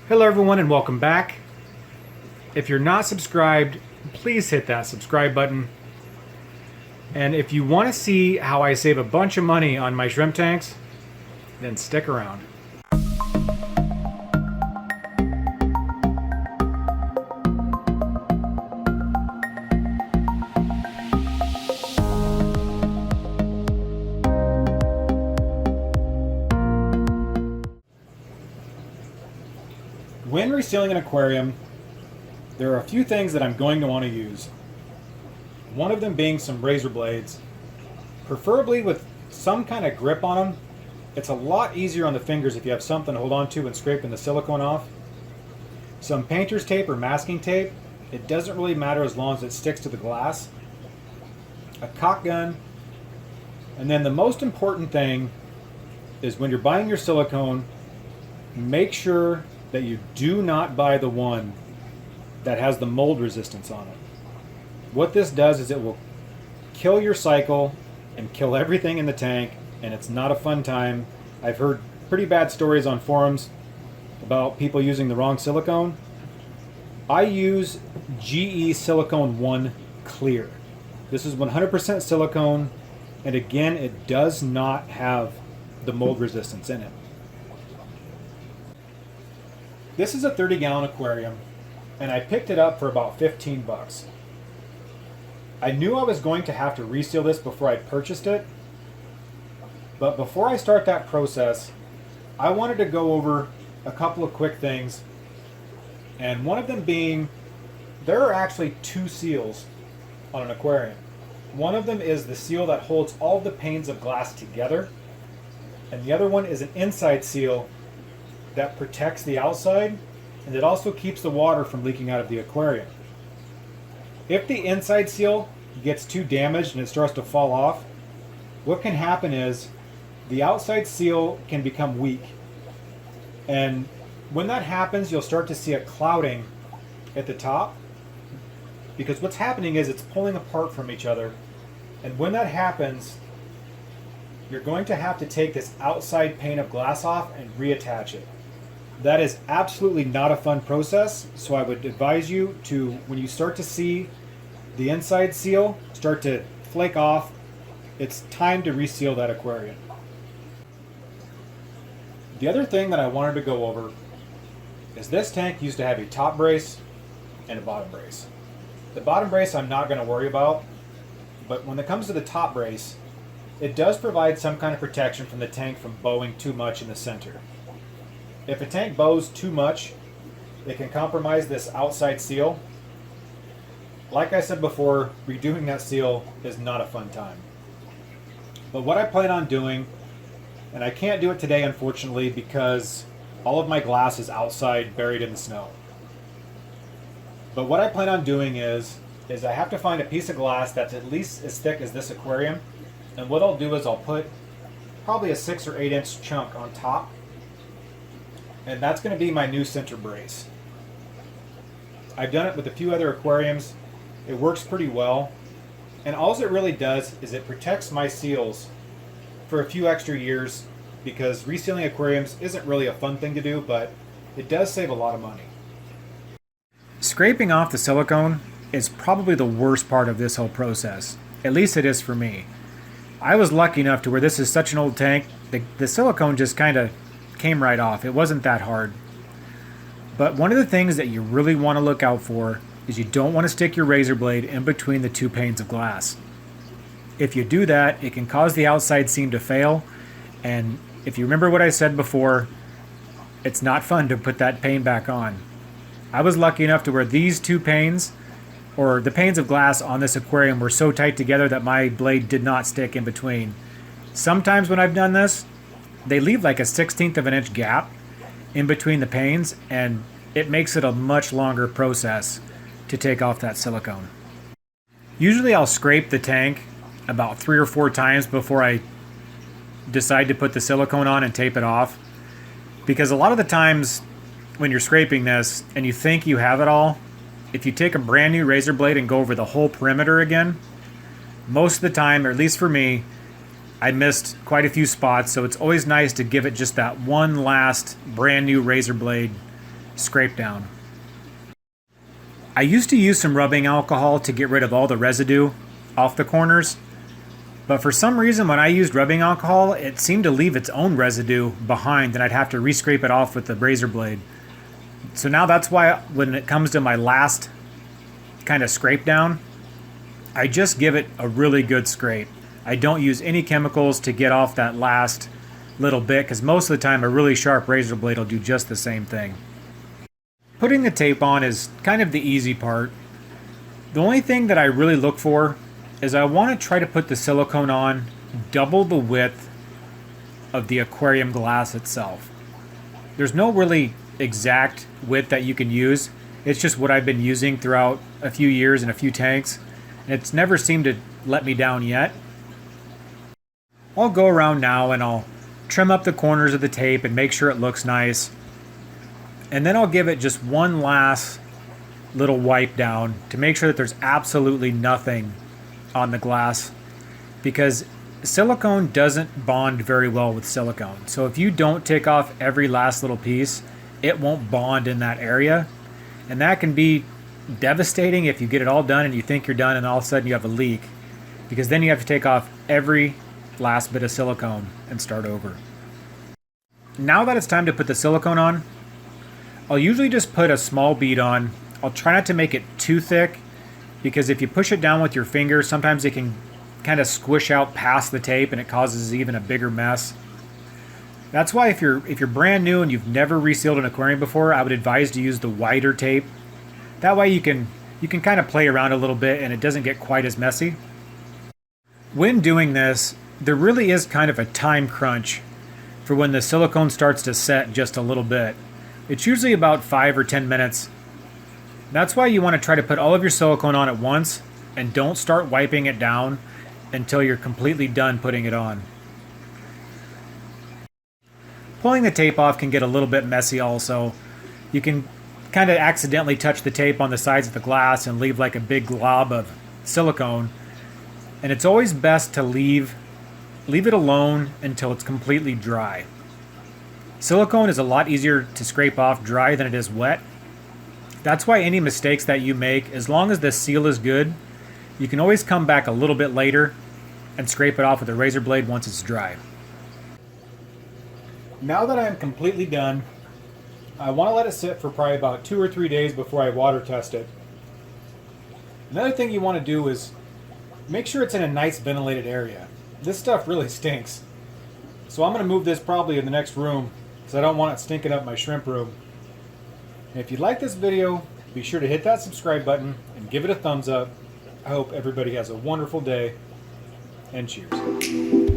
Hello everyone and welcome back. If you're not subscribed, please hit that subscribe button. And if you want to see how I save a bunch of money on my shrimp tanks, then stick around. When resealing an aquarium, there are a few things that I'm going to want to use. One of them being some razor blades, preferably with some kind of grip on them. It's a lot easier on the fingers if you have something to hold on to when scraping the silicone off. Some painter's tape or masking tape. It doesn't really matter as long as it sticks to the glass. A caulk gun. And then the most important thing is when you're buying your silicone, make sure that you do not buy the one that has the mold resistance on it. What this does is it will kill your cycle and kill everything in the tank, and it's not a fun time. I've heard pretty bad stories on forums about people using the wrong silicone. I use GE Silicone 1 Clear. This is 100% silicone, and again, it does not have the mold resistance in it. This is a 30-gallon aquarium, and I picked it up for about 15 bucks. I knew I was going to have to reseal this before I purchased it, but before I start that process, I wanted to go over a couple of quick things, and one of them being, there are actually two seals on an aquarium. One of them is the seal that holds all the panes of glass together, and the other one is an inside seal that protects the outside, and it also keeps the water from leaking out of the aquarium. If the inside seal gets too damaged and it starts to fall off, what can happen is the outside seal can become weak. And when that happens, you'll start to see a clouding at the top, because what's happening is it's pulling apart from each other. And when that happens, you're going to have to take this outside pane of glass off and reattach it. That is absolutely not a fun process, so I would advise you to, when you start to see the inside seal start to flake off, it's time to reseal that aquarium. The other thing that I wanted to go over is this tank used to have a top brace and a bottom brace. The bottom brace I'm not going to worry about, but when it comes to the top brace, it does provide some kind of protection from the tank from bowing too much in the center. If a tank bows too much, it can compromise this outside seal. Like I said before, redoing that seal is not a fun time. But what I plan on doing, and I can't do it today unfortunately because all of my glass is outside buried in the snow. But what I plan on doing is I have to find a piece of glass that's at least as thick as this aquarium, and what I'll do is I'll put probably a 6 or 8 inch chunk on top, and that's going to be my new center brace. I've done it with a few other aquariums. It works pretty well, and all it really does is it protects my seals for a few extra years, because resealing aquariums isn't really a fun thing to do, but it does save a lot of money. Scraping off the silicone is probably the worst part of this whole process. At least it is for me. I was lucky enough to where this is such an old tank, the silicone just kind of came right off. It wasn't that hard. But one of the things that you really want to look out for is you don't want to stick your razor blade in between the two panes of glass. If you do that, it can cause the outside seam to fail, and if you remember what I said before, it's not fun to put that pane back on. I was lucky enough to where these two panes, or the panes of glass on this aquarium, were so tight together that my blade did not stick in between. Sometimes when I've done this, they leave like a 1/16 of an inch gap in between the panes, and it makes it a much longer process to take off that silicone. Usually I'll scrape the tank about 3 or 4 times before I decide to put the silicone on and tape it off, because a lot of the times when you're scraping this and you think you have it all, if you take a brand new razor blade and go over the whole perimeter again, most of the time, or at least for me, I missed quite a few spots, so it's always nice to give it just that one last brand new razor blade scrape down. I used to use some rubbing alcohol to get rid of all the residue off the corners, but for some reason when I used rubbing alcohol, it seemed to leave its own residue behind and I'd have to re-scrape it off with the razor blade. So now that's why when it comes to my last kind of scrape down, I just give it a really good scrape. I don't use any chemicals to get off that last little bit because most of the time a really sharp razor blade will do just the same thing. Putting the tape on is kind of the easy part. The only thing that I really look for is I want to try to put the silicone on double the width of the aquarium glass itself. There's no really exact width that you can use. It's just what I've been using throughout a few years and a few tanks. And it's never seemed to let me down yet. I'll go around now and I'll trim up the corners of the tape and make sure it looks nice. And then I'll give it just one last little wipe down to make sure that there's absolutely nothing on the glass, because silicone doesn't bond very well with silicone. So if you don't take off every last little piece, it won't bond in that area. And that can be devastating if you get it all done and you think you're done and all of a sudden you have a leak, because then you have to take off every last bit of silicone and start over. Now that it's time to put the silicone on, I'll usually just put a small bead on. I'll try not to make it too thick, because if you push it down with your finger, sometimes it can kind of squish out past the tape and it causes even a bigger mess. That's why if you're brand new and you've never resealed an aquarium before, I would advise to use the wider tape. That way you can kind of play around a little bit and it doesn't get quite as messy. When doing this, there really is kind of a time crunch for when the silicone starts to set just a little bit. It's usually about 5 or 10 minutes. That's why you want to try to put all of your silicone on at once and don't start wiping it down until you're completely done putting it on. Pulling the tape off can get a little bit messy also. You can kind of accidentally touch the tape on the sides of the glass and leave like a big glob of silicone. And it's always best to leave it alone until it's completely dry. Silicone is a lot easier to scrape off dry than it is wet. That's why any mistakes that you make, as long as the seal is good, you can always come back a little bit later and scrape it off with a razor blade once it's dry. Now that I'm completely done, I want to let it sit for probably about 2 or 3 days before I water test it. Another thing you want to do is make sure it's in a nice ventilated area. This stuff really stinks. So I'm going to move this probably in the next room because I don't want it stinking up my shrimp room. And if you like this video, be sure to hit that subscribe button and give it a thumbs up. I hope everybody has a wonderful day, and cheers.